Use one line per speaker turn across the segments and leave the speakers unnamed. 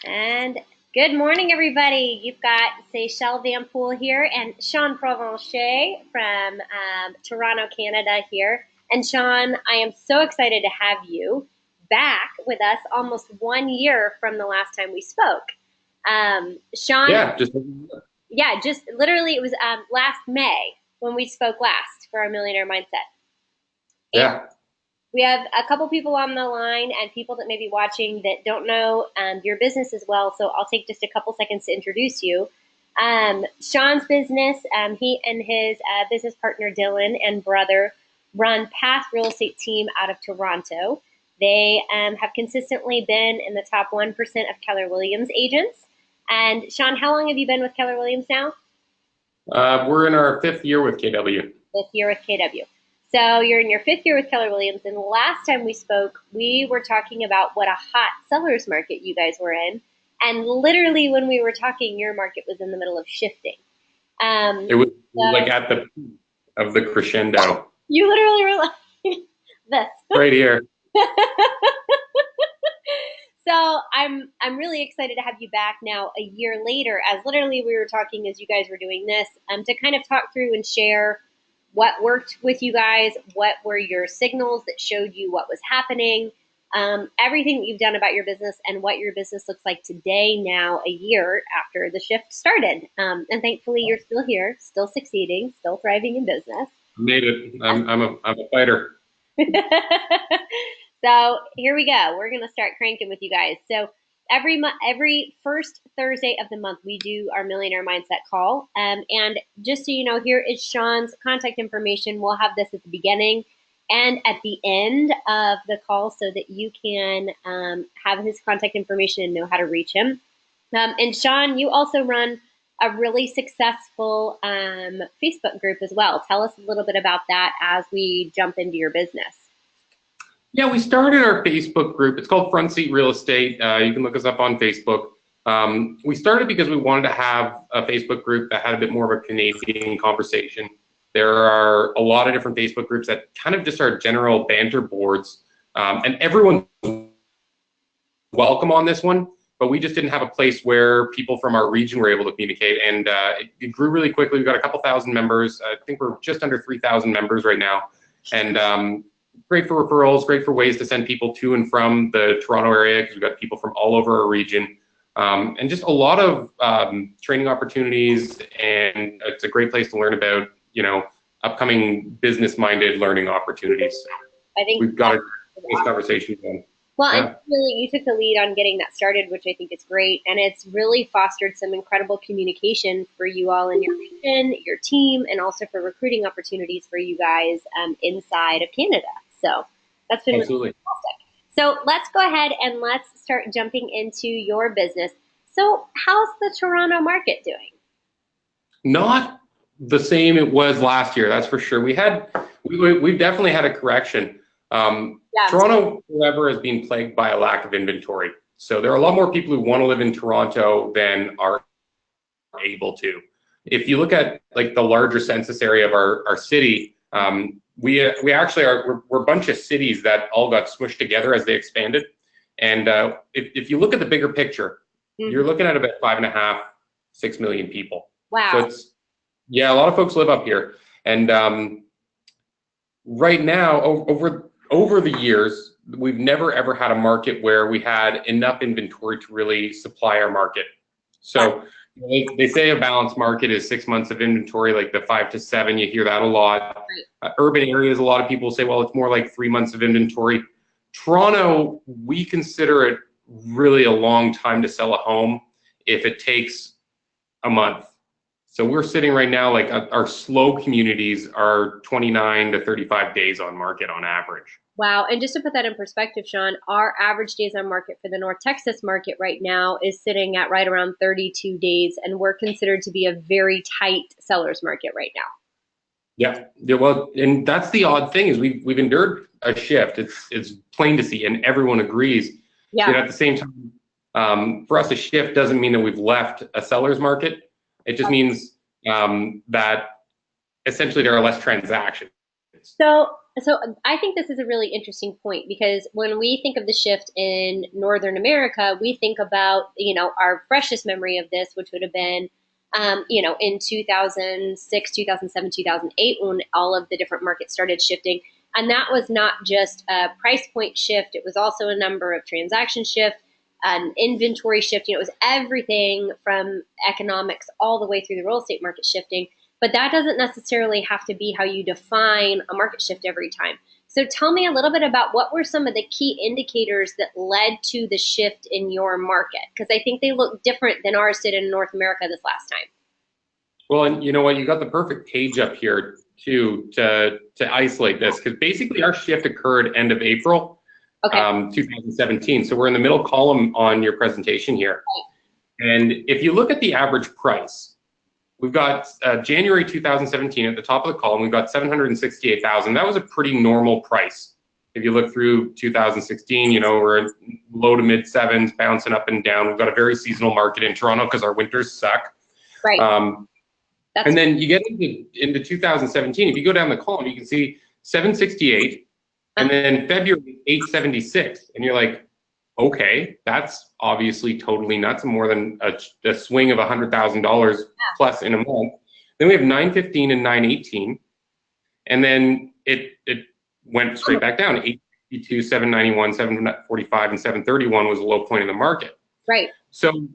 And good morning, everybody. You've got Seychelle Van Poole here and Sean Provencher from Toronto, Canada here. And Sean, I am so excited to have you back with us almost 1 year from the last time we spoke. Sean,
Yeah, just
yeah, just literally it was last May when we spoke last for our Millionaire Mindset.
yeah.
We have a couple people on the line and people that may be watching that don't know your business as well. So I'll take just a couple seconds to introduce you. Sean's business, he and his business partner Dylan and brother run Path Real Estate Team out of Toronto. They have consistently been in the top 1% of Keller Williams agents. And Sean, how long have you been with Keller Williams now?
We're in our fifth year with KW.
Fifth year with KW. So you're in your fifth year with Keller Williams, and last time we spoke, we were talking about what a hot seller's market you guys were in. And literally when we were talking, your market was in the middle of shifting.
It was
So
like at the peak of the crescendo
you literally were like this.
right here.
So I'm really excited to have you back now a year later, as literally we were talking as you guys were doing this, to kind of talk through and share what worked with you guys, what were your signals that showed you what was happening, everything that you've done about your business and what your business looks like today, now a year after the shift started. And thankfully you're still here, still succeeding, still thriving in business.
Made it. I'm a fighter.
So here we go. We're going to start cranking with you guys. So every first Thursday of the month, we do our Millionaire Mindset call. And just so you know, here is Sean's contact information. We'll have this at the beginning and at the end of the call so that you can have his contact information and know how to reach him. And Sean, you also run a really successful Facebook group as well. Tell us a little bit about that as we jump into your business.
Yeah, we started our Facebook group. It's called Front Seat Real Estate. You can look us up on Facebook. We started because we wanted to have a Facebook group that had a bit more of a Canadian conversation. There are a lot of different Facebook groups that kind of just are general banter boards, and everyone's welcome on this one, but we just didn't have a place where people from our region were able to communicate, and it grew really quickly. We've got a couple thousand members. I think we're just under 3,000 members right now, and great for referrals, great for ways to send people to and from the Toronto area because we've got people from all over our region, and just a lot of training opportunities, and it's a great place to learn about, upcoming business-minded learning opportunities.
I think
We've got a nice conversation going.
well,
Yeah.
and really, you took the lead on getting that started, which I think is great, and it's really fostered some incredible communication for you all in your region, your team, and also for recruiting opportunities for you guys inside of Canada. So that's been really
Absolutely.
fantastic. So let's go ahead and let's start jumping into your business. So how's the Toronto market doing?
Not the same it was last year, that's for sure. We've definitely had a correction.
Yeah.
Toronto forever has been plagued by a lack of inventory. So there are a lot more people who want to live in Toronto than are able to. If you look at like the larger census area of our city, we actually we're a bunch of cities that all got smushed together as they expanded. And if you look at the bigger picture, you're looking at about 5.5, 6 million people.
Wow.
So a lot of folks live up here. And right now, over the years, we've never ever had a market where we had enough inventory to really supply our market. So they say a balanced market is 6 months of inventory, like the 5 to 7. You hear that a lot. Urban areas, a lot of people say, well, it's more like 3 months of inventory. Toronto, we consider it really a long time to sell a home if it takes a month. So we're sitting right now, like our slow communities are 29 to 35 days on market on average.
Wow. And just to put that in perspective, Sean, our average days on market for the North Texas market right now is sitting at right around 32 days. And we're considered to be a very tight seller's market right now.
Yeah. Well, and that's the odd thing is we've endured a shift. It's plain to see, and everyone agrees.
Yeah.
Yet at the same time, for us, a shift doesn't mean that we've left a seller's market. It just means that essentially there are less transactions.
So So I think this is a really interesting point because when we think of the shift in Northern America, we think about, our freshest memory of this, which would have been, in 2006, 2007, 2008, when all of the different markets started shifting. And that was not just a price point shift. It was also a number of transaction shift, an inventory shift. It was everything from economics all the way through the real estate market shifting. But that doesn't necessarily have to be how you define a market shift every time. So tell me a little bit about what were some of the key indicators that led to the shift in your market? Because I think they look different than ours did in North America this last time.
Well, and you know what? You got the perfect page up here too to isolate this, because basically our shift occurred end of April,
Okay.
2017. So we're in the middle column on your presentation here. And if you look at the average price, we've got January 2017 at the top of the column. We've got 768,000. That was a pretty normal price. If you look through 2016, we're in low to mid sevens, bouncing up and down. We've got a very seasonal market in Toronto because our winters suck.
Right.
And then you get into 2017. If you go down the column, you can see 768, and then February 876, and you're like, okay, that's obviously totally nuts, more than a swing of $100,000 plus in a month. Then we have 915 and 918, and then it went straight back down. 852, 791, 745, and 731 was a low point in the market.
Right.
So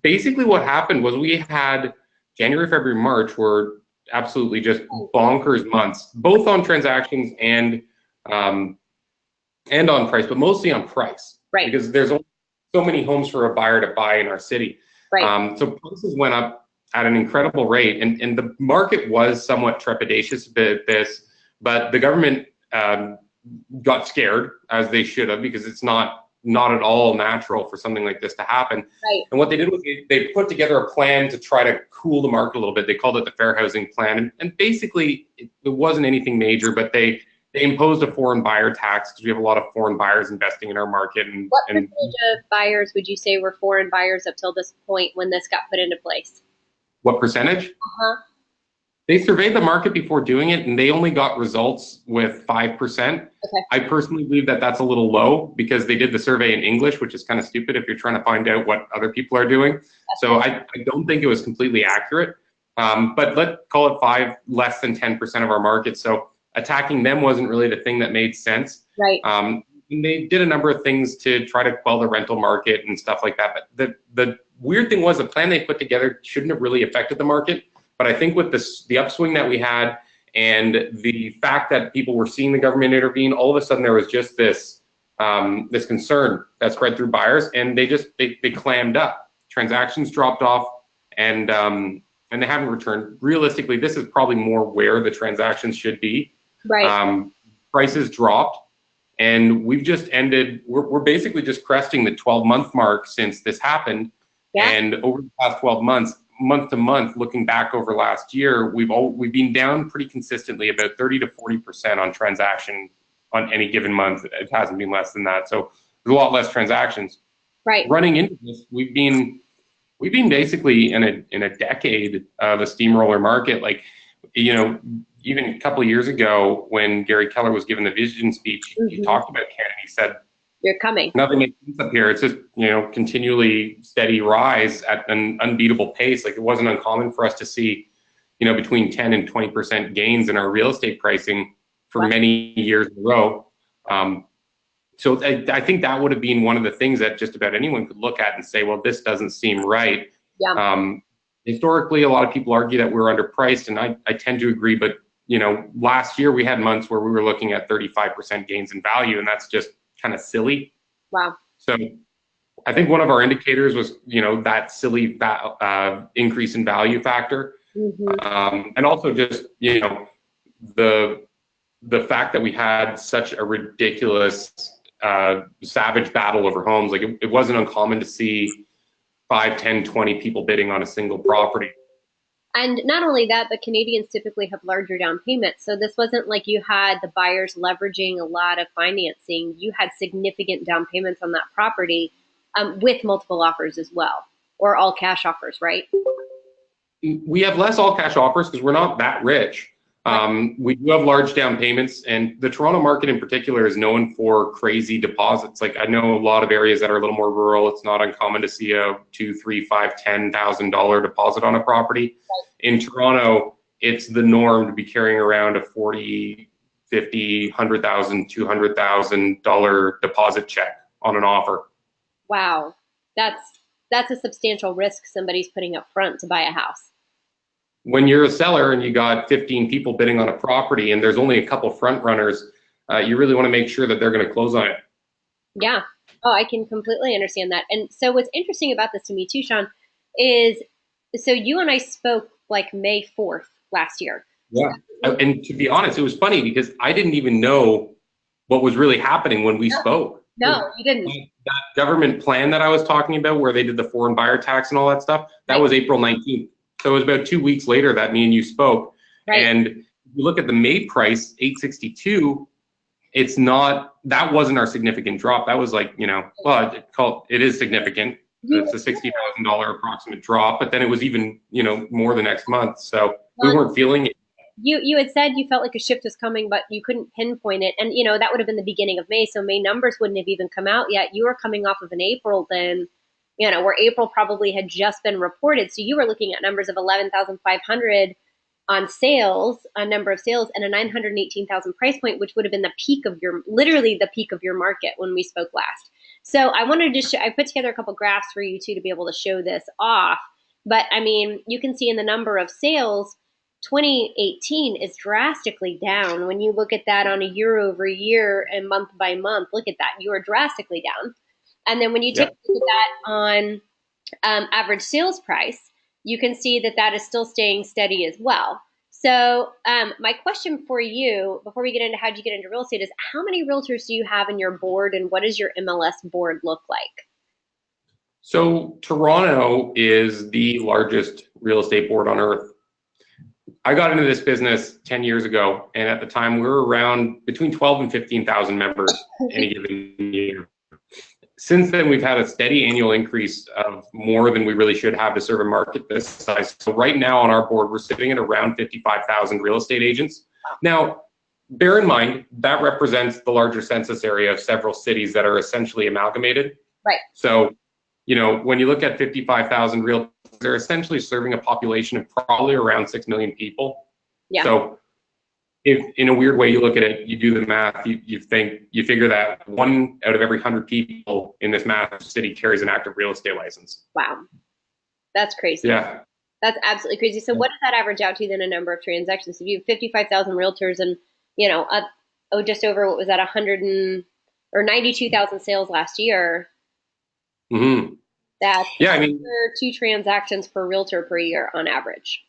basically what happened was we had January, February, March were absolutely just bonkers months, both on transactions and on price, but mostly on price.
Right.
Because there's only so many homes for a buyer to buy in our city.
Right.
So prices went up at an incredible rate, and the market was somewhat trepidatious about this, but the government got scared, as they should have, because it's not at all natural for something like this to happen.
Right.
And what they did was they put together a plan to try to cool the market a little bit. They called it the Fair Housing Plan, and basically it wasn't anything major, but they imposed a foreign buyer tax because we have a lot of foreign buyers investing in our market. And
what percentage of buyers would you say were foreign buyers up till this point when this got put into place?
What percentage? They surveyed the market before doing it, and they only got results with 5%. Okay. I personally believe that that's a little low because they did the survey in English, which is kind of stupid if you're trying to find out what other people are doing. So I don't think it was completely accurate. But let's call it 5, less than 10% of our market. So attacking them wasn't really the thing that made sense.
Right.
And they did a number of things to try to quell the rental market and stuff like that. But the weird thing was the plan they put together shouldn't have really affected the market. But I think with the upswing that we had and the fact that people were seeing the government intervene, all of a sudden there was just this concern that spread through buyers, and they clammed up. Transactions dropped off, and they haven't returned. Realistically, this is probably more where the transactions should be.
Right.
Prices dropped, and we've just ended. We're basically just cresting the 12-month mark since this happened. Yeah. And over the past 12 months, month to month, looking back over last year, we've been down pretty consistently, about 30 to 40% on transaction on any given month. It hasn't been less than that. So there's a lot less transactions.
Right.
Running into this, we've been basically in a decade of a steamroller market. Like, even a couple of years ago when Gary Keller was giving the vision speech, he talked about Canada. He said,
"You're coming.
Nothing makes sense up here. It's just, continually steady rise at an unbeatable pace. Like, it wasn't uncommon for us to see, between 10 and 20% gains in our real estate pricing for many years in a row. So I think that would have been one of the things that just about anyone could look at and say, well, this doesn't seem right. Yeah. Historically, a lot of people argue that we're underpriced, and I tend to agree. But, last year we had months where we were looking at 35% gains in value, and that's just kind of silly.
Wow. So
I think one of our indicators was, that silly increase in value factor. And also just, the fact that we had such a ridiculous savage battle over homes. Like, it wasn't uncommon to see 5, 10, 20 people bidding on a single property.
And not only that, but Canadians typically have larger down payments. So this wasn't like you had the buyers leveraging a lot of financing. You had significant down payments on that property with multiple offers as well, or all cash offers, right?
We have less all cash offers because we're not that rich. We do have large down payments, and the Toronto market in particular is known for crazy deposits. Like I know a lot of areas that are a little more rural. It's not uncommon to see a $2, $3, $5, $10,000 deposit on a property. In Toronto, it's the norm to be carrying around a $40,000, $50,000, $100,000, $200,000 deposit check on an offer.
Wow, that's a substantial risk somebody's putting up front to buy a house.
When you're a seller and you got 15 people bidding on a property and there's only a couple front runners, you really want to make sure that they're going to close on it.
Yeah. Oh, I can completely understand that. And so what's interesting about this to me too, Sean, is so you and I spoke like May 4th last year.
Yeah. And to be honest, it was funny because I didn't even know what was really happening when we spoke.
No, you didn't.
That government plan that I was talking about where they did the foreign buyer tax and all that stuff, that was April 19th. So it was about 2 weeks later that me and you spoke.
Right.
And if you look at the May price, 862, it's not, that wasn't our significant drop. That was like, well, it is significant. It's a $60,000 approximate drop, but then it was even, more the next month. So we weren't feeling it.
You had said you felt like a shift was coming, but you couldn't pinpoint it. And, that would have been the beginning of May. So May numbers wouldn't have even come out yet. You were coming off of an April then, where April probably had just been reported. So you were looking at numbers of 11,500 on sales, a number of sales, and a 918,000 price point, which would have been literally the peak of your market when we spoke last. So I wanted to I put together a couple graphs for you too to be able to show this off. But I mean, you can see in the number of sales, 2018 is drastically down. When you look at that on a year over year and month by month, look at that, you are drastically down. And then when you take a look at that on average sales price, you can see that that is still staying steady as well. So my question for you, before we get into how did you get into real estate, is how many realtors do you have in your board and what does your MLS board look like?
So Toronto is the largest real estate board on earth. I got into this business 10 years ago, and at the time we were around between 12 and 15,000 members any given year. Since then, we've had a steady annual increase of more than we really should have to serve a market this size. So right now on our board, we're sitting at around 55,000 real estate agents. Now, bear in mind, that represents the larger census area of several cities that are essentially amalgamated.
Right.
So, when you look at 55,000 realtors, they're essentially serving a population of probably around 6 million people. Yeah. So if in a weird way you look at it, you do the math, you figure that 1 out of every 100 people in this massive city carries an active real estate license.
Wow. That's crazy.
Yeah.
That's absolutely crazy. So what does that average out to then a number of transactions? If you have 55,000 realtors and, just over, what was that, 92,000 sales last year.
Mm-hmm.
That's 2 transactions per realtor per year on average.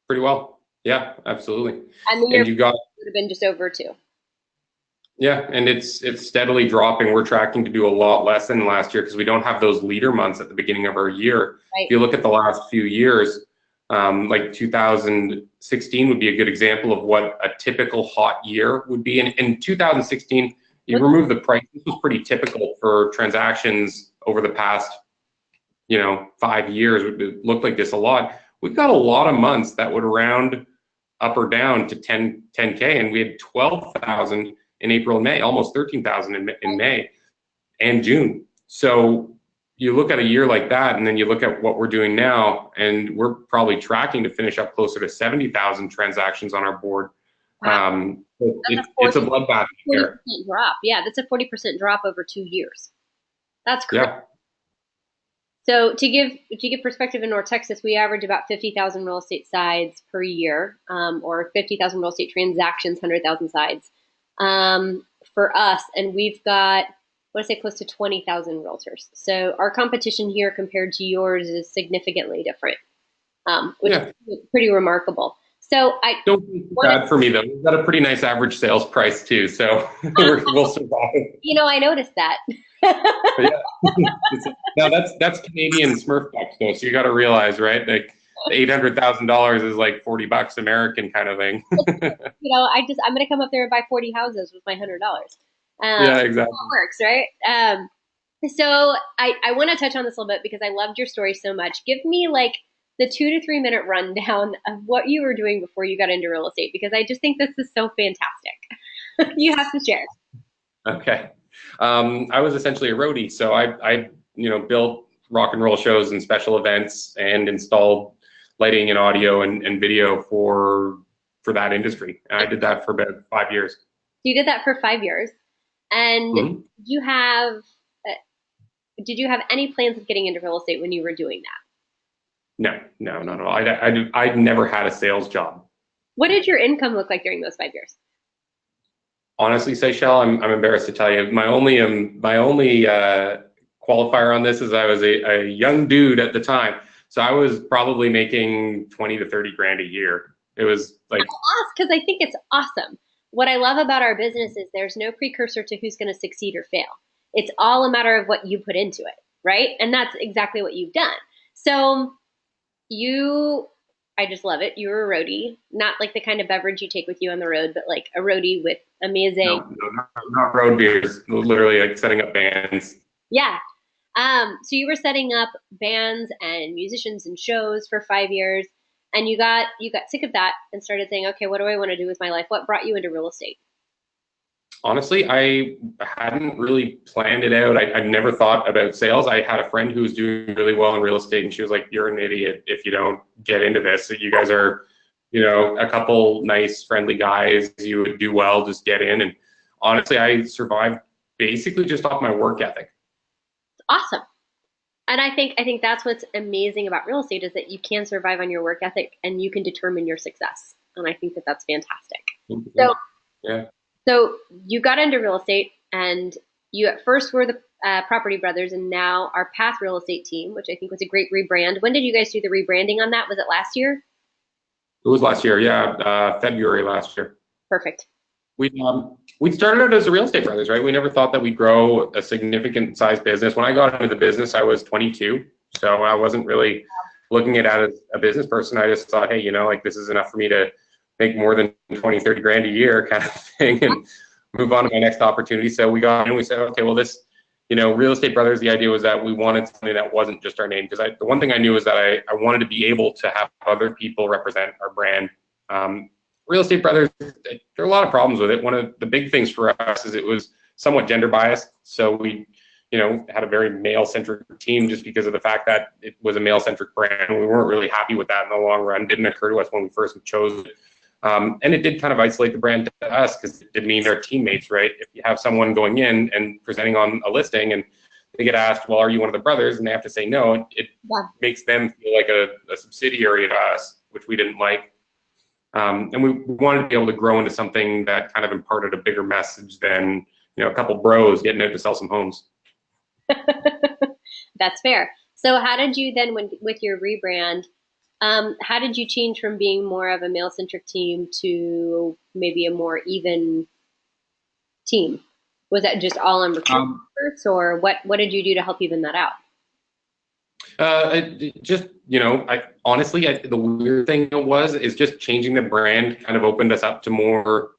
Pretty well. Yeah, absolutely.
And you would have been just over 2.
Yeah, and it's steadily dropping. We're tracking to do a lot less than last year because we don't have those leader months at the beginning of our year. Right. If you look at the last few years, like 2016 would be a good example of what a typical hot year would be. And in 2016, you remove the price. This was pretty typical for transactions over the past, 5 years. It looked like this a lot. We've got a lot of months that would round up or down to 10K, and we had 12,000 in April and May, almost 13,000 in May and June. So you look at a year like that, and then you look at what we're doing now, and we're probably tracking to finish up closer to 70,000 transactions on our board.
Wow.
It's a bloodbath here.
Drop. Yeah, that's a 40% drop over 2 years. That's crazy. Yeah. So to give perspective, in North Texas, we average about 50,000 real estate sides per year, or 50,000 real estate transactions, 100,000 sides for us, and we've got, I want to say, close to 20,000 realtors. So our competition here compared to yours is significantly different, which is pretty remarkable. So I
don't feel bad for me though. We've got a pretty nice average sales price too, so we'll survive.
I noticed that.
Now that's Canadian Smurf bucks though, so you got to realize, right? Like $800,000 is like $40 American kind of thing.
I'm gonna come up there and buy 40 houses with my $100.
Yeah, exactly.
It works, right? So I want to touch on this a little bit because I loved your story so much. Give me like the 2 to 3 minute rundown of what you were doing before you got into real estate? Because I just think this is so fantastic. You have to share.
Okay. I was essentially a roadie, so I built rock and roll shows and special events and installed lighting and audio and video for that industry. And I did that for about 5 years.
You did that for 5 years, and
Mhm.
you have did you have any plans of getting into real estate when you were doing that?
No, no, not at all. I never had a sales job.
What did your income look like during those 5 years?
Honestly, Seychelle, I'm embarrassed to tell you. My only qualifier on this is I was a young dude at the time, so I was probably making 20 to 30 grand a year. It was like,
Ask, because I think it's awesome. What I love about our business is there's no precursor to who's going to succeed or fail. It's all a matter of what you put into it, right? And that's exactly what you've done. So you, I just love it. You're a roadie, not like the kind of beverage you take with you on the road, but like a roadie with amazing.
no, not road beers. Literally like setting up bands.
Yeah. So you were setting up bands and musicians and shows for 5 years, and you got sick of that and started saying, okay, what do I want to do with my life? What brought you into real estate?
Honestly, I hadn't really planned it out. I never thought about sales. I had a friend who was doing really well in real estate, and she was like, "You're an idiot if you don't get into this. You guys are, a couple nice, friendly guys. You would do well. Just get in." And honestly, I survived basically just off my work ethic.
Awesome. And I think that's what's amazing about real estate is that you can survive on your work ethic and you can determine your success. And I think that that's fantastic. So
Yeah.
so you got into real estate, and you at first were the Property Brothers, and now our Path Real Estate team, which I think was a great rebrand. When did you guys do the rebranding on that? Was it last year?
It was last year, yeah, February last year.
Perfect.
We started out as a real estate brothers, right? We never thought that we'd grow a significant size business. When I got into the business, I was 22, so I wasn't really looking at it as a business person. I just thought, hey, like this is enough for me to make more than 20, 30 grand a year kind of thing and move on to my next opportunity. So we got in and we said, okay, well this, Real Estate Brothers, the idea was that we wanted something that wasn't just our name. Because the one thing I knew was that I wanted to be able to have other people represent our brand. Real Estate Brothers, there are a lot of problems with it. One of the big things for us is it was somewhat gender biased. So we, had a very male-centric team just because of the fact that it was a male-centric brand. We weren't really happy with that in the long run. It didn't occur to us when we first chose it. And it did kind of isolate the brand to us because it did mean our teammates, right? If you have someone going in and presenting on a listing and they get asked, well, are you one of the brothers? And they have to say no, it makes them feel like a subsidiary to us, which we didn't like. And we wanted to be able to grow into something that kind of imparted a bigger message than, a couple bros getting out to sell some homes.
That's fair. So how did you then, with your rebrand, how did you change from being more of a male-centric team to maybe a more even team? Was that just all on recruitment efforts, or what did you do to help even that out?
I honestly, the weird thing is just changing the brand kind of opened us up to more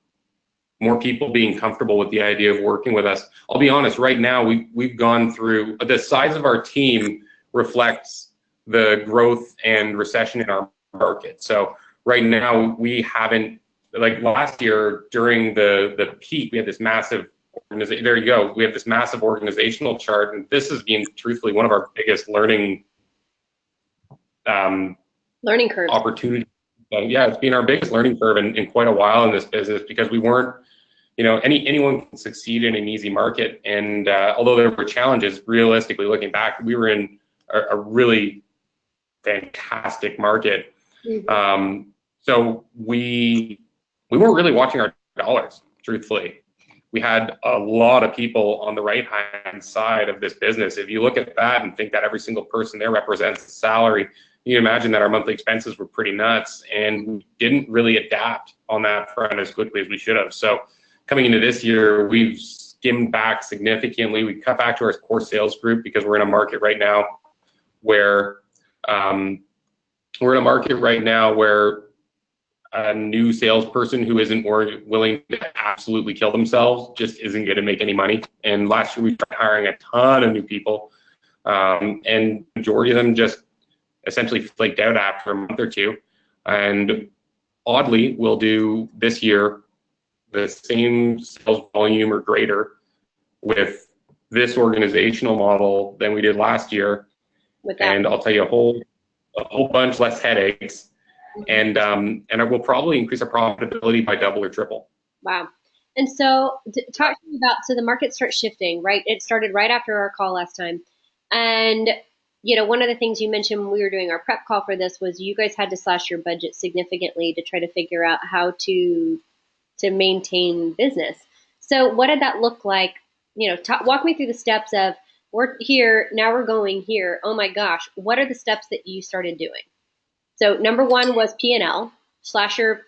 people being comfortable with the idea of working with us. I'll be honest, right now we've gone through the size of our team reflects the growth and recession in our market. So right now we haven't, like last year during the peak, we had this massive there you go. We have this massive organizational chart, and this has been truthfully one of our biggest learning
curve
opportunities. Yeah, it's been our biggest learning curve in quite a while in this business because we weren't, anyone can succeed in an easy market. And although there were challenges, realistically looking back, we were in a really fantastic market.
Mm-hmm.
So we weren't really watching our dollars, truthfully. We had a lot of people on the right-hand side of this business. If you look at that and think that every single person there represents the salary, you can imagine that our monthly expenses were pretty nuts, and we didn't really adapt on that front as quickly as we should have. So coming into this year, we've skimmed back significantly. We cut back to our core sales group because we're in a market right now where a new salesperson who isn't willing to absolutely kill themselves just isn't going to make any money. And last year we tried hiring a ton of new people, and majority of them just essentially flaked out after a month or two. And oddly, we'll do this year the same sales volume or greater with this organizational model than we did last year. And I'll tell you a whole bunch less headaches. And it will probably increase our profitability by double or triple.
Wow. And so talk to me about, so the market starts shifting, right? It started right after our call last time. And, one of the things you mentioned when we were doing our prep call for this was you guys had to slash your budget significantly to try to figure out how to maintain business. So what did that look like? Walk me through the steps of, we're here, now we're going here. Oh my gosh. What are the steps that you started doing? So number one was P&L. Slash your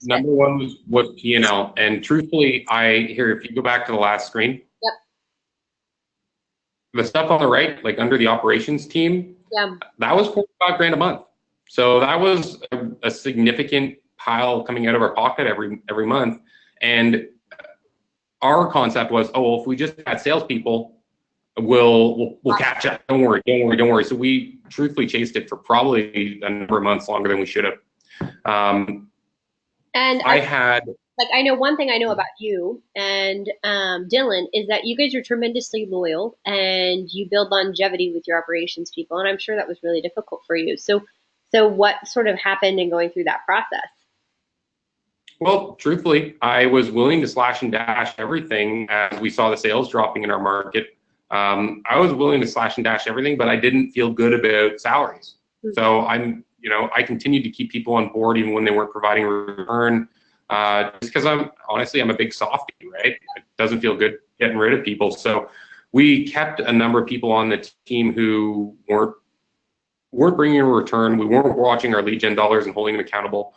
Number one was P&L, and truthfully, if you go back to the last screen,
yep,
the stuff on the right, like under the operations team,
yeah,
that was $45,000 a month. So that was a significant pile coming out of our pocket every month. And our concept was, oh, well, if we just had salespeople, we'll catch up. Don't worry. So we truthfully chased it for probably a number of months longer than we should have.
And I know one thing I know about you and Dylan is that you guys are tremendously loyal and you build longevity with your operations people, and I'm sure that was really difficult for you. So what sort of happened in going through that process?
Well, truthfully, I was willing to slash and dash everything as we saw the sales dropping in our market. I was willing to slash and dash everything, but I didn't feel good about salaries. Mm-hmm. So I continued to keep people on board even when they weren't providing a return, just because I'm a big softie, right? It doesn't feel good getting rid of people. So we kept a number of people on the team who weren't bringing a return. We weren't watching our lead gen dollars and holding them accountable.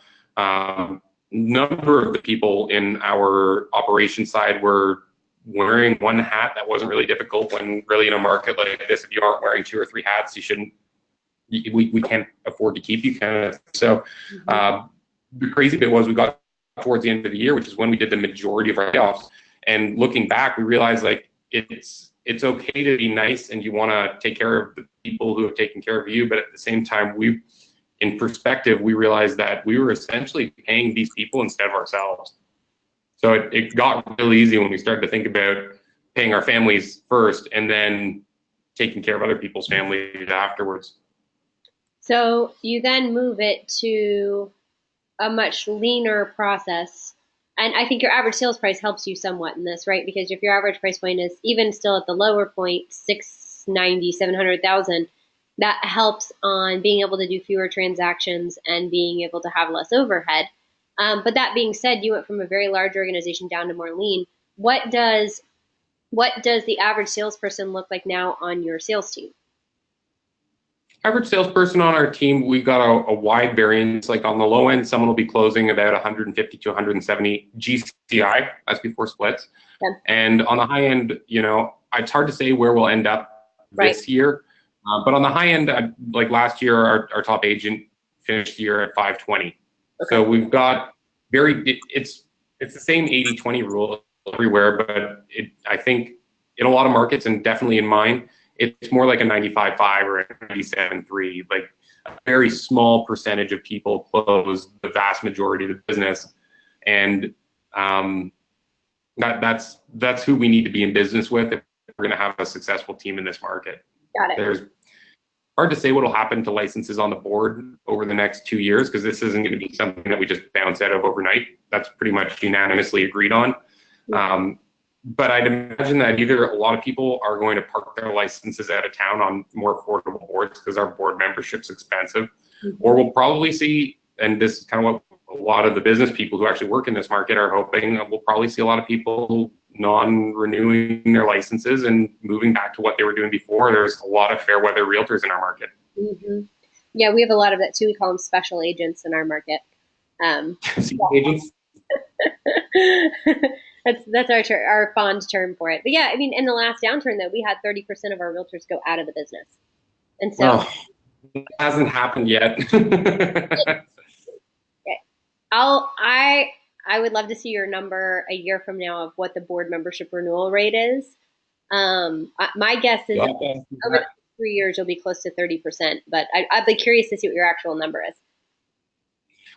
Number of the people in our operations side were wearing one hat. That wasn't really difficult when really in a market like this, if you aren't wearing 2 or 3 hats, we can't afford to keep you kind of. So the crazy bit was we got towards the end of the year, which is when we did the majority of our layoffs. And looking back, we realized like it's okay to be nice and you want to take care of the people who have taken care of you. But at the same time, in perspective, we realized that we were essentially paying these people instead of ourselves. So it got really easy when we started to think about paying our families first and then taking care of other people's families afterwards.
So you then move it to a much leaner process. And I think your average sales price helps you somewhat in this, right? Because if your average price point is even still at the lower point, 690, 700,000, that helps on being able to do fewer transactions and being able to have less overhead. But that being said, you went from a very large organization down to more lean. What does the average salesperson look like now on your sales team?
Average salesperson on our team, we've got a wide variance. Like on the low end, someone will be closing about 150 to 170 GCI, that's before splits. Yeah. And on the high end, it's hard to say where we'll end up this year. But on the high end, like last year, our top agent finished the year at 520. Okay. So we've got it's the same 80-20 rule everywhere, but I think in a lot of markets and definitely in mine, it's more like a 95-5 or a 97-3. Like a very small percentage of people close the vast majority of the business, and that's who we need to be in business with if we're going to have a successful team in this market.
Got it.
There's hard to say what will happen to licenses on the board over the next 2 years because this isn't going to be something that we just bounce out of overnight. That's pretty much unanimously agreed on. But I'd imagine that either a lot of people are going to park their licenses out of town on more affordable boards because our board membership's expensive, or we'll probably see, and this is kind of what a lot of the business people who actually work in this market are hoping, we'll probably see a lot of people non-renewing their licenses and moving back to what they were doing before. There's a lot of fair weather realtors in our market.
Yeah, we have a lot of that too. We call them special agents in our market.
Agents?
That's our fond term for it. But yeah, I mean, in the last downturn, though, we had 30% of our realtors go out of the business, and so
it hasn't happened yet.
I would love to see your number a year from now of what the board membership renewal rate is. My guess is 3 years, you'll be close to 30%. But I'd be curious to see what your actual number is.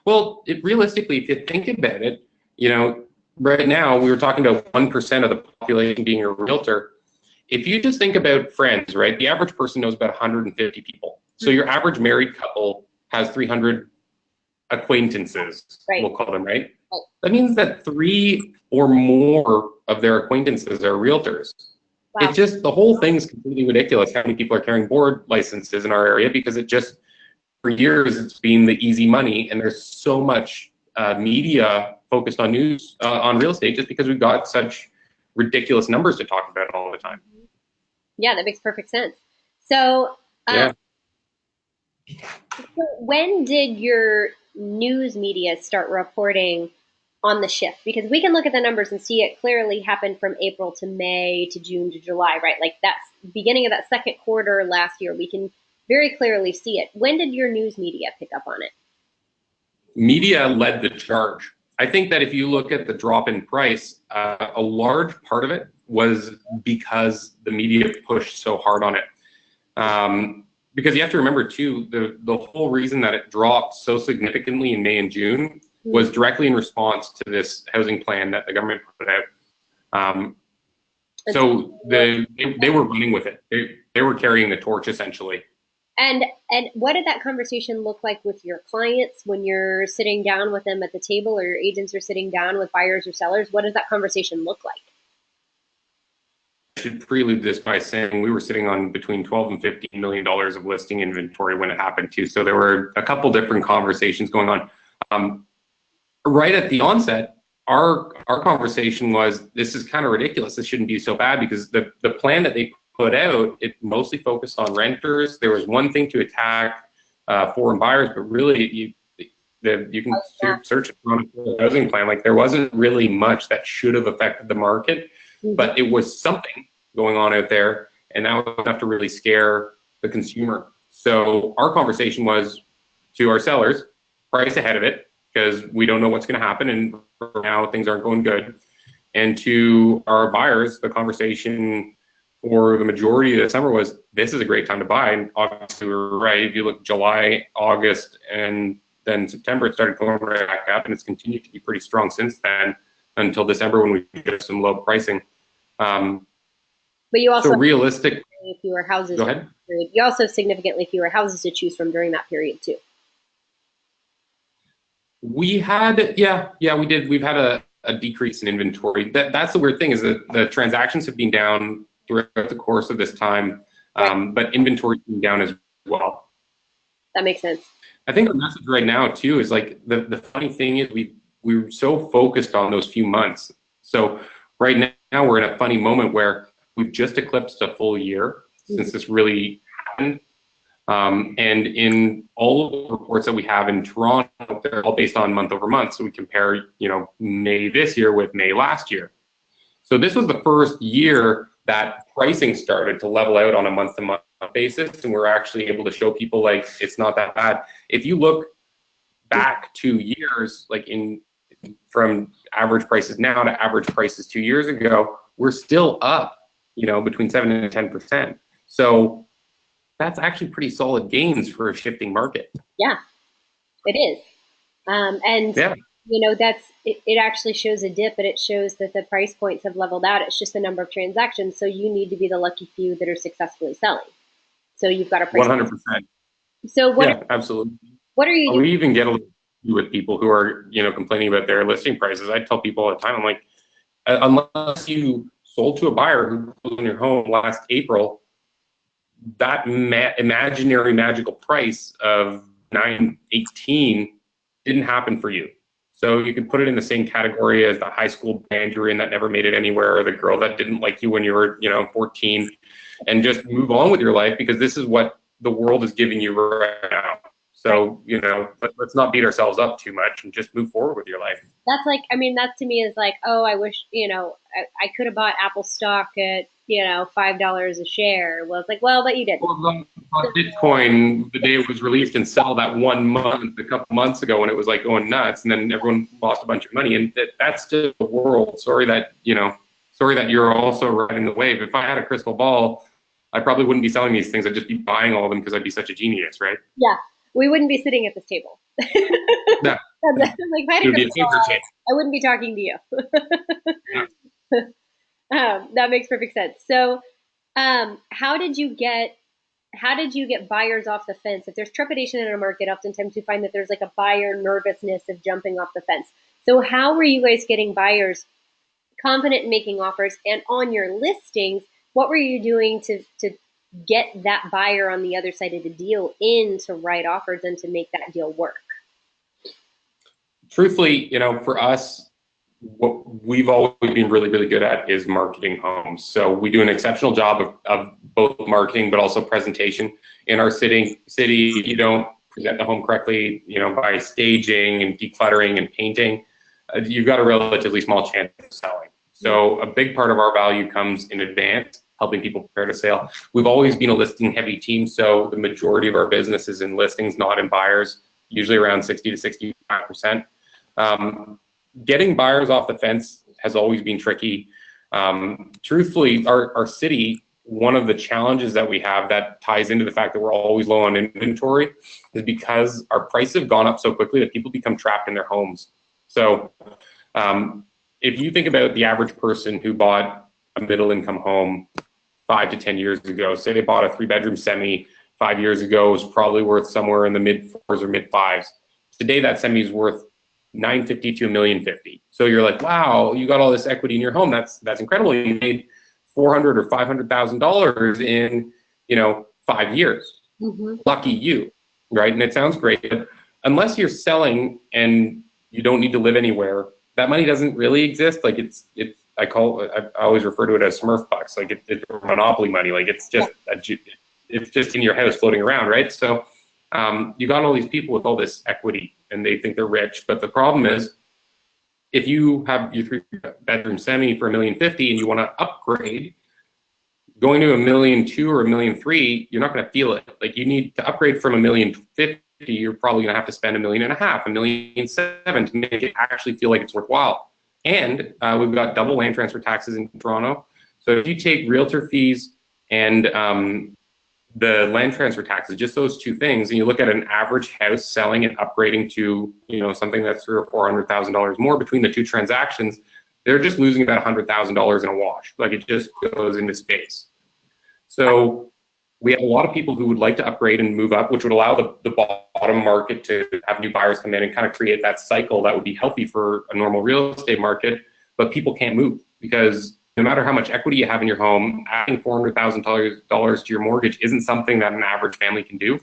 Well, realistically, if you think about it, right now we were talking about 1% of the population being a realtor. If you just think about friends, right? The average person knows about 150 people. So your average married couple has 300 acquaintances,
Right.
we'll call them, right? That means that 3 or more of their acquaintances are realtors.
Wow.
It's just, the whole thing's completely ridiculous how many people are carrying board licenses in our area, because it just, for years, it's been the easy money, and there's so much media focused on news, on real estate, just because we've got such ridiculous numbers to talk about all the time.
Yeah, that makes perfect sense. So,
Yeah.
so when did your news media start reporting on the shift? Because we can look at the numbers and see it clearly happened from April to May to June to July, right? Like that's beginning of that second quarter last year. We can very clearly see it. When did your news media pick up on it?
Media led the charge. I think that if you look at the drop in price, a large part of it was because the media pushed so hard on it. Because you have to remember too, the whole reason that it dropped so significantly in May and June was directly in response to this housing plan that the government put out. So they were running with it. They were carrying the torch essentially.
And what did that conversation look like with your clients when you're sitting down with them at the table, or your agents are sitting down with buyers or sellers? What does that conversation look like?
I should prelude this by saying we were sitting on between $12 and $15 million of listing inventory when it happened too. So there were a couple different conversations going on. Right at the onset, our conversation was, this is kind of ridiculous. This shouldn't be so bad, because the plan that they put out, it mostly focused on renters. There was one thing to attack foreign buyers, but really you can search on a housing plan. Like, there wasn't really much that should have affected the market, but it was something going on out there, and that was enough to really scare the consumer. So our conversation was to our sellers, price ahead of it, because we don't know what's going to happen, and for now things aren't going good. And to our buyers, the conversation for the majority of the summer was, this is a great time to buy. And obviously we're right. If you look July, August, and then September, it started going right back up, and it's continued to be pretty strong since then until December, when we get some low pricing.
But you also
so realistic.
Fewer houses.
Go ahead.
You also have significantly fewer houses to choose from during that period too.
We had, yeah, we did. We've had a decrease in inventory. That's the weird thing, is that the transactions have been down throughout the course of this time, but inventory's been down as well.
That makes sense.
I think the message right now too is, like, the funny thing is we're so focused on those few months. So right now we're in a funny moment where we've just eclipsed a full year since this really happened. And in all of the reports that we have in Toronto, they're all based on month over month. So we compare, May this year with May last year. So this was the first year that pricing started to level out on a month-to-month basis, and we're actually able to show people, like, it's not that bad. If you look back 2 years, like from average prices now to average prices 2 years ago, we're still up, between 7 and 10%. So that's actually pretty solid gains for a shifting market.
Yeah, it is. And
yeah.
It actually shows a dip, but it shows that the price points have leveled out. It's just the number of transactions. So you need to be the lucky few that are successfully selling. So you've got a price.
100%.
So
absolutely.
What are you doing?
We even get a little with people who are, complaining about their listing prices. I tell people all the time, I'm like, unless you sold to a buyer who closed on your home last April, that imaginary magical price of $918 didn't happen for you. So you can put it in the same category as the high school band you were in that never made it anywhere, or the girl that didn't like you when you were, 14, and just move on with your life, because this is what the world is giving you right now. So, let's not beat ourselves up too much and just move forward with your life.
That's like, that to me is like, oh, I wish, I could have bought Apple stock at, $5 a share. Well, it's like, well, but you didn't.
Well, Bitcoin, the day it was released, and sell that 1 month, a couple months ago, when it was like going nuts, and then everyone lost a bunch of money. And that's just the world. Sorry that you're also riding the wave. If I had a crystal ball, I probably wouldn't be selling these things. I'd just be buying all of them because I'd be such a genius, right?
Yeah, we wouldn't be sitting at this table.
No,
Like, if I had
it
a
would be a
crystal
paper
ball,
chase.
I wouldn't be talking to you.
Yeah.
That makes perfect sense. So, how did you get buyers off the fence? If there's trepidation in a market, oftentimes you find that there's like a buyer nervousness of jumping off the fence. So how were you guys getting buyers confident in making offers? And on your listings, what were you doing to get that buyer on the other side of the deal in to write offers and to make that deal work?
Truthfully, for us, what we've always been really, really good at is marketing homes. So we do an exceptional job of both marketing, but also presentation. In our city, if you don't present the home correctly, by staging and decluttering and painting, you've got a relatively small chance of selling. So a big part of our value comes in advance, helping people prepare to sale. We've always been a listing heavy team, so the majority of our business is in listings, not in buyers, usually around 60 to 65%. Getting buyers off the fence has always been tricky. Truthfully, our city, one of the challenges that we have that ties into the fact that we're always low on inventory is because our prices have gone up so quickly that people become trapped in their homes. So if you think about the average person who bought a middle income home 5 to 10 years ago, say they bought a 3-bedroom semi 5 years ago, it was probably worth somewhere in the mid 4s or mid 5s. Today that semi is worth $950 to $1,050,000. So you're like, wow, you got all this equity in your home. That's incredible. You made $400,000 or $500,000 in 5 years.
Mm-hmm.
Lucky you, right? And it sounds great, but unless you're selling and you don't need to live anywhere, that money doesn't really exist. Like I always refer to it as Smurf bucks. Like it's monopoly money. Like it's just in your house floating around, right? So you got all these people with all this equity and they think they're rich, but the problem is if you have your 3-bedroom semi for $1,050,000 and you want to upgrade, going to $1,200,000 or $1,300,000, you're not going to feel it. Like you need to upgrade from $1,050,000, you're probably going to have to spend $1,500,000, $1,700,000 to make it actually feel like it's worthwhile. And we've got double land transfer taxes in Toronto. So if you take realtor fees and the land transfer taxes, just those two things, and you look at an average house selling and upgrading to something that's $300,000 or $400,000 more between the two transactions, they're just losing about $100,000 in a wash. Like it just goes into space. So we have a lot of people who would like to upgrade and move up, which would allow the bottom market to have new buyers come in and kind of create that cycle that would be healthy for a normal real estate market. But people can't move because no matter how much equity you have in your home, adding $400,000 to your mortgage isn't something that an average family can do.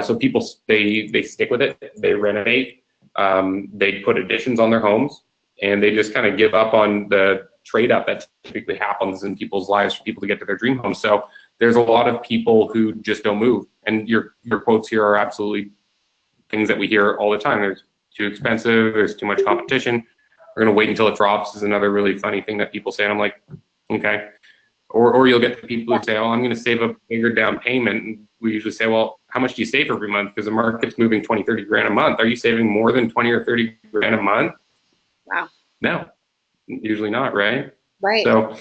So people, they stick with it, they renovate, they put additions on their homes, and they just kind of give up on the trade up that typically happens in people's lives for people to get to their dream home. So there's a lot of people who just don't move. And your quotes here are absolutely things that we hear all the time. There's too expensive, there's too much competition. We're going to wait until it drops is another really funny thing that people say. And I'm like, okay. Or you'll get the people who say, oh, I'm going to save a bigger down payment. And we usually say, well, how much do you save every month? Because the market's moving 20, 30 grand a month. Are you saving more than 20 or 30 grand a month?
Wow.
No, usually not, right?
Right.
So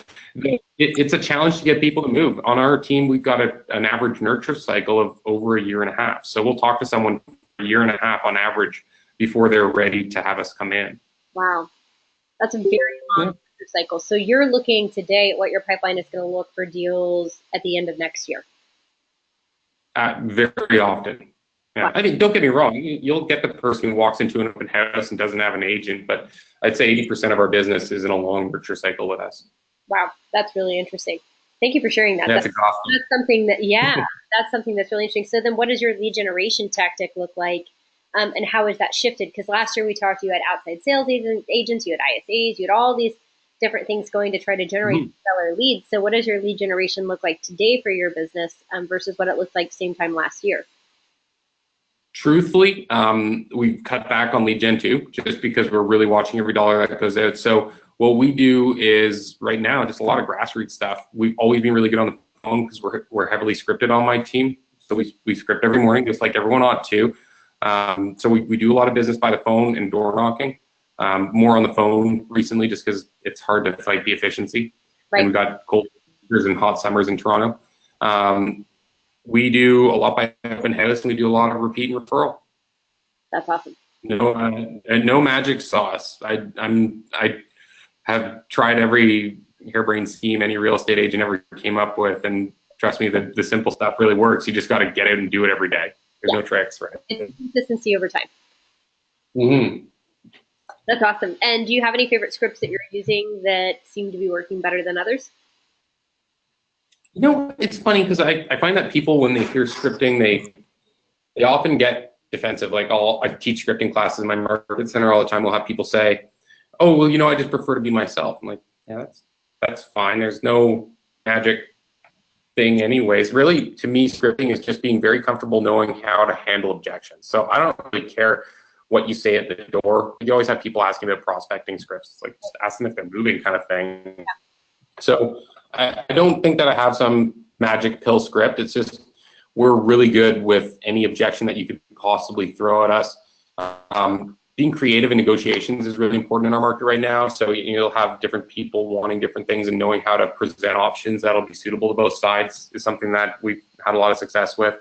it's a challenge to get people to move. On our team, we've got an average nurture cycle of over 1.5 years. So we'll talk to someone for 1.5 years on average before they're ready to have us come in. Wow.
That's a very long cycle. So you're looking today at what your pipeline is going to look for deals at the end of next year.
Very often. Yeah. Wow. I mean, don't get me wrong. You'll get the person who walks into an open house and doesn't have an agent, but I'd say 80% of our business is in a long nurture cycle with us.
Wow, that's really interesting. Thank you for sharing that.
That's
something that, that's something that's really interesting. So then what does your lead generation tactic look like? And how has that shifted? Because last year we talked, you had outside sales agents, you had ISAs, you had all these different things going to try to generate seller leads. So what does your lead generation look like today for your business versus what it looked like same time last year?
Truthfully, we've cut back on lead gen too, just because we're really watching every dollar that goes out. So what we do is right now, just a lot of grassroots stuff. We've always been really good on the phone because we're heavily scripted on my team. So we script every morning, just like everyone ought to. So we do a lot of business by the phone and door knocking, more on the phone recently just because it's hard to fight the efficiency. Right. And we've got cold winters and hot summers in Toronto. We do a lot by open house, and we do a lot of repeat and referral.
That's awesome.
No magic sauce. I have tried every harebrained scheme any real estate agent ever came up with, and trust me, the simple stuff really works. You just got to get out and do it every day. There's no tricks, right?
It's consistency over time.
Mm-hmm.
That's awesome. And do you have any favorite scripts that you're using that seem to be working better than others?
You know, it's funny because I find that people, when they hear scripting, they often get defensive. Like I teach scripting classes in my market center all the time. We'll have people say, "Oh, well, you know, I just prefer to be myself." I'm like, yeah, that's fine. There's no magic thing anyways. Really, to me, scripting is just being very comfortable knowing how to handle objections. So I don't really care what you say at the door. You always have people asking about prospecting scripts. It's like, just ask them if they're moving, kind of thing. Yeah. So I don't think that I have some magic pill script. It's just, we're really good with any objection that you could possibly throw at us. Being creative in negotiations is really important in our market right now. So you'll have different people wanting different things, and knowing how to present options that'll be suitable to both sides is something that we've had a lot of success with.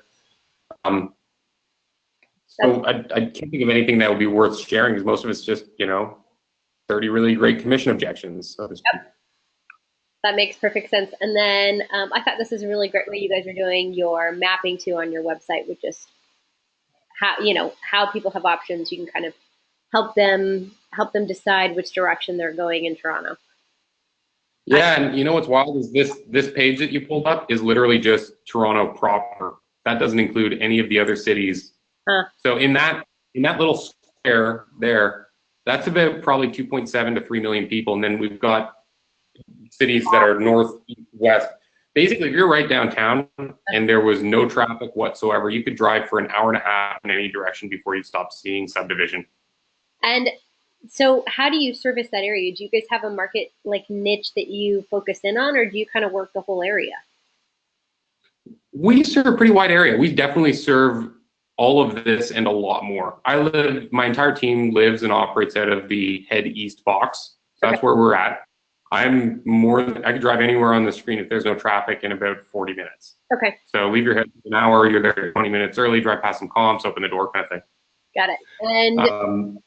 So I can't think of anything that would be worth sharing, because most of it's just, 30 really great commission objections. So
yep. That makes perfect sense. And then I thought this is a really great way you guys are doing your mapping too on your website, with just how people have options. You can kind of help them decide which direction they're going in Toronto.
Yeah, and you know what's wild is this page that you pulled up is literally just Toronto proper. That doesn't include any of the other cities. So in that little square there, that's about probably 2.7 to 3 million people, and then we've got cities that are north, east, west. Basically, if you're right downtown and there was no traffic whatsoever, you could drive for an hour and a half in any direction before you stop seeing subdivision.
And so how do you service that area? Do you guys have a market niche that you focus in on, or do you kind of work the whole area?
We serve a pretty wide area. We definitely serve all of this and a lot more. My entire team lives and operates out of the head east box. So that's where we're at. I could drive anywhere on the screen if there's no traffic in about 40 minutes. Okay. So leave your head an hour, you're there 20 minutes early, drive past some comps, open the door, kind of thing.
Got it. And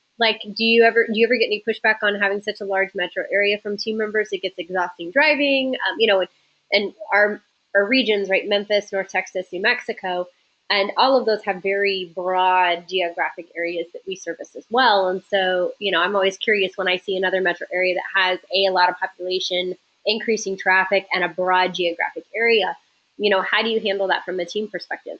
do you ever get any pushback on having such a large metro area from team members? It gets exhausting driving, and our regions, right? Memphis, North Texas, New Mexico, and all of those have very broad geographic areas that we service as well. And so, I'm always curious when I see another metro area that has a lot of population, increasing traffic, and a broad geographic area. How do you handle that from a team perspective?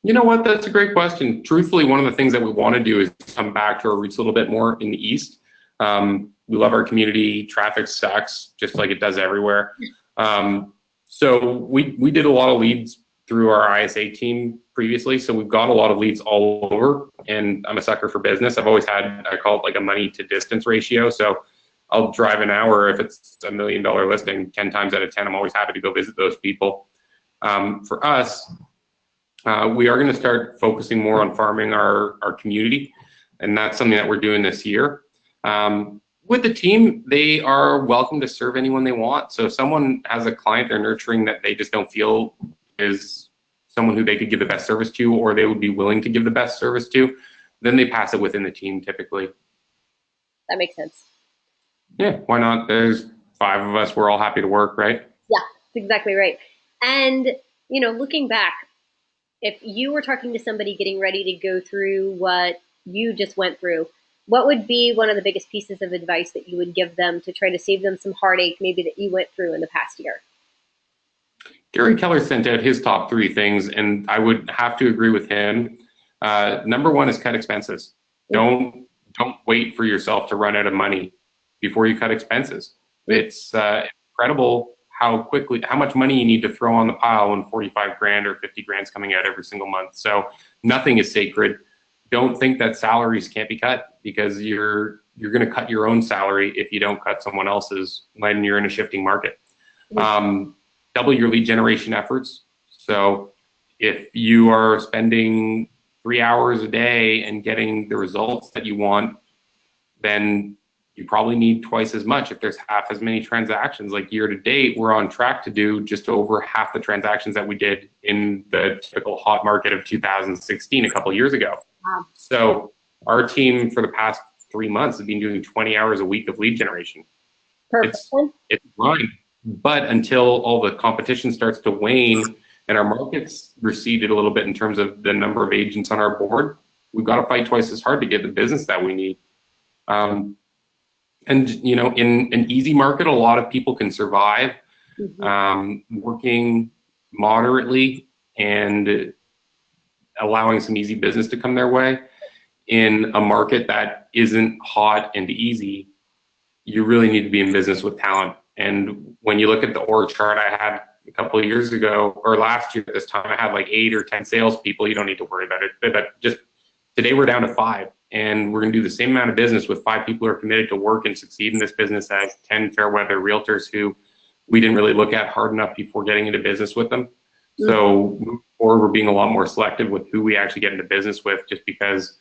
You know what? That's a great question. Truthfully, one of the things that we want to do is come back to our roots a little bit more in the East. We love our community. Traffic sucks, just like it does everywhere. So we did a lot of leads through our ISA team previously. So we've got a lot of leads all over, and I'm a sucker for business. I've always had, I call it like a money to distance ratio. So I'll drive an hour if it's $1 million listing. 10 times out of 10, I'm always happy to go visit those people. For us, we are going to start focusing more on farming our community, and that's something that we're doing this year. With the team, they are welcome to serve anyone they want. So if someone has a client they're nurturing that they just don't feel is someone who they could give the best service to, or they would be willing to give the best service to, then they pass it within the team typically.
That makes sense.
Yeah, why not? There's 5 of us. We're all happy to work, right?
Yeah, that's exactly right. And, looking back, if you were talking to somebody getting ready to go through what you just went through, what would be one of the biggest pieces of advice that you would give them to try to save them some heartache maybe that you went through in the past year?
Gary Keller sent out his top 3 things, and I would have to agree with him. Number 1 is cut expenses. Don't wait for yourself to run out of money before you cut expenses. It's incredible how much money you need to throw on the pile when 45 grand or 50 grand's coming out every single month. So nothing is sacred. Don't think that salaries can't be cut, because you're going to cut your own salary if you don't cut someone else's when you're in a shifting market. Double your lead generation efforts. So if you are spending 3 hours a day and getting the results that you want, then you probably need twice as much if there's half as many transactions. Like year to date, we're on track to do just over half the transactions that we did in the typical hot market of 2016 a couple of years ago.
Wow.
So our team for the past 3 months has been doing 20 hours a week of lead generation.
Perfect.
It's fine. But until all the competition starts to wane and our markets receded a little bit in terms of the number of agents on our board, we've got to fight twice as hard to get the business that we need. And, you know, in an easy market, a lot of people can survive working moderately and allowing some easy business to come their way. In a market that isn't hot and easy, you really need to be in business with talent. And when you look at the org chart I had a couple of years ago, or last year at this time, I had like 8 or 10 salespeople. You don't need to worry about it. But just today we're down to 5, and we're going to do the same amount of business with 5 people who are committed to work and succeed in this business as 10 fair weather realtors who we didn't really look at hard enough before getting into business with them. So moving forward, we're being a lot more selective with who we actually get into business with, just because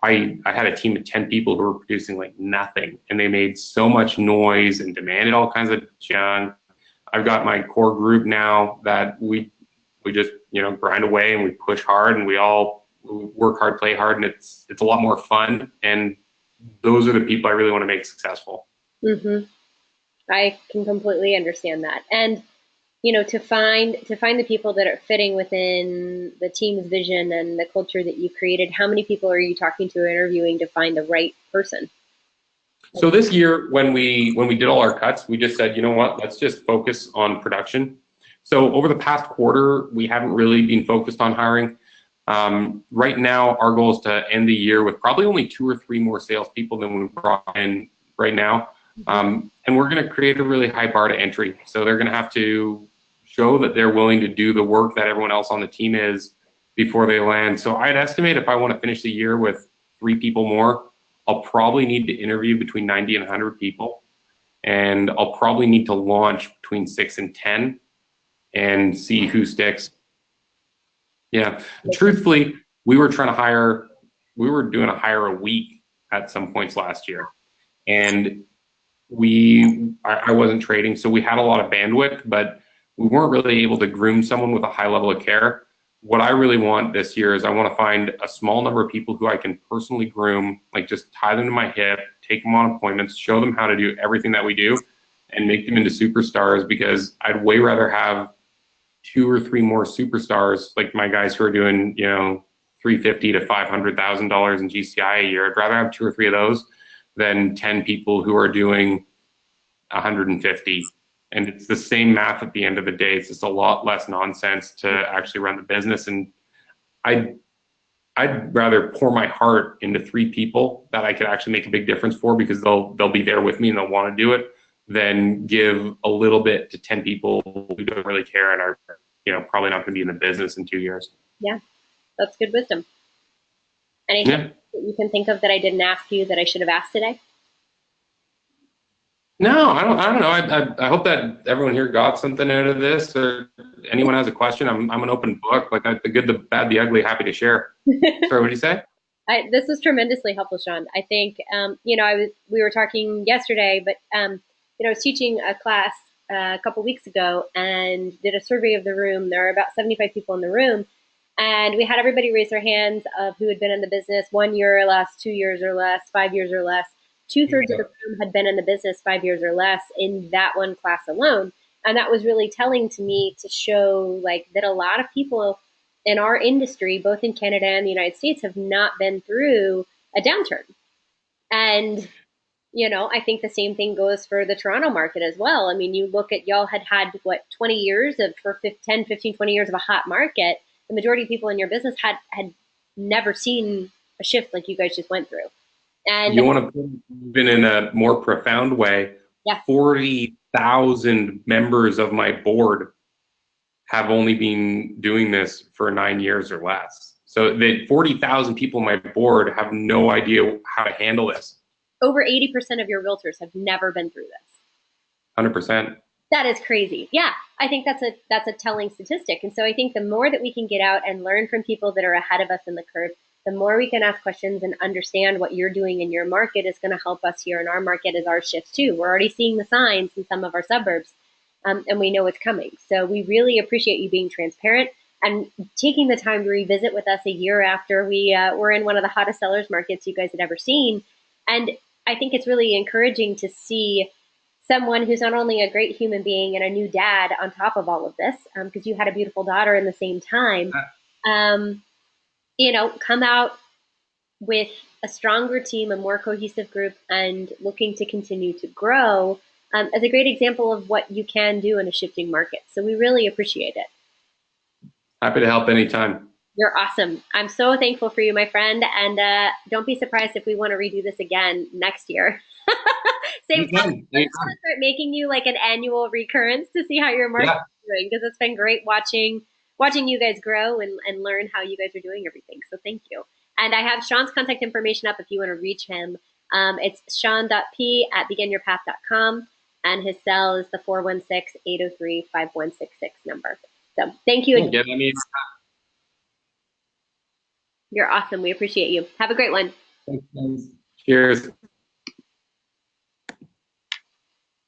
I had a team of 10 people who were producing like nothing, and they made so much noise and demanded all kinds of junk. I've got my core group now that we just, you know, grind away and we push hard and we all work hard, play hard, and it's a lot more fun. And those are the people I really want to make successful.
I can completely understand that. And you know, to find the people that are fitting within the team's vision and the culture that you created, how many people are you talking to or interviewing to find the right person?
So this year, when we did all our cuts, we just said, you know what, let's just focus on production. So over the past quarter, we haven't really been focused on hiring. Right now, our goal is to end the year with probably only 2 or 3 more salespeople than we brought in right now. And we're going to create a really high bar to entry. So they're going to have to show that they're willing to do the work that everyone else on the team is before they land. So I'd estimate if I want to finish the year with 3 people more, I'll probably need to interview between 90 and 100 people. And I'll probably need to launch between 6 and 10 and see who sticks. Yeah. Truthfully, we were doing a hire a week at some points last year. And I wasn't trading, so we had a lot of bandwidth, but we weren't really able to groom someone with a high level of care. What I really want this year is I want to find a small number of people who I can personally groom, like just tie them to my hip, take them on appointments, show them how to do everything that we do, and make them into superstars, because I'd way rather have 2 or 3 more superstars, like my guys who are doing, you know, $350,000 to $500,000 in GCI a year. I'd rather have 2 or 3 of those than 10 people who are doing 150. And it's the same math at the end of the day. It's just a lot less nonsense to actually run the business. And I'd rather pour my heart into 3 people that I could actually make a big difference for, because they'll be there with me and they'll want to do it, than give a little bit to 10 people who don't really care and are, you know, probably not going to be in the business in 2 years.
Yeah, that's good wisdom. Anything that you can think of that I didn't ask you that I should have asked today?
No, I don't know. I hope that everyone here got something out of this, or anyone has a question. I'm an open book. Like the good, the bad, the ugly, happy to share. Sorry, what did you say?
This was tremendously helpful, Sean. I think, you know, we were talking yesterday, but, you know, I was teaching a class a couple weeks ago and did a survey of the room. There are about 75 people in the room, and we had everybody raise their hands of who had been in the business 1 year or less, 2 years or less, 5 years or less. 2/3 of the room had been in the business 5 years or less in that one class alone. And that was really telling to me, to show like that a lot of people in our industry, both in Canada and the United States, have not been through a downturn. And, you know, I think the same thing goes for the Toronto market as well. I mean, you look at, y'all had what, 20 years of, for 10, 15, 20 years of a hot market. The majority of people in your business had never seen a shift like you guys just went through. And
you want to put it in a more profound way.
Yeah.
40,000 members of my board have only been doing this for 9 years or less. So the 40,000 people on my board have no idea how to handle this.
Over 80% of your realtors have never been through this.
100%.
That is crazy. Yeah, I think that's a telling statistic. And so I think the more that we can get out and learn from people that are ahead of us in the curve, the more we can ask questions and understand what you're doing in your market is going to help us here in our market as ours shifts too. We're already seeing the signs in some of our suburbs, and we know it's coming. So we really appreciate you being transparent and taking the time to revisit with us a year after we were in one of the hottest sellers markets you guys had ever seen. And I think it's really encouraging to see someone who's not only a great human being and a new dad on top of all of this, because you had a beautiful daughter in the same time, um, come out with a stronger team, a more cohesive group, and looking to continue to grow as a great example of what you can do in a shifting market. So we really appreciate it.
Happy to help anytime.
You're awesome. I'm so thankful for you, my friend. And don't be surprised if we want to redo this again next year. Same time. I just want to start making you like an annual recurrence to see how your market is doing, because it's been great watching you guys grow and learn how you guys are doing everything. So thank you. And I have Sean's contact information up if you want to reach him. It's sean.p@beginyourpath.com, and his cell is the 416-803-5166 number. So thank you again. You're awesome. We appreciate you. Have a great one.
Thanks. Cheers.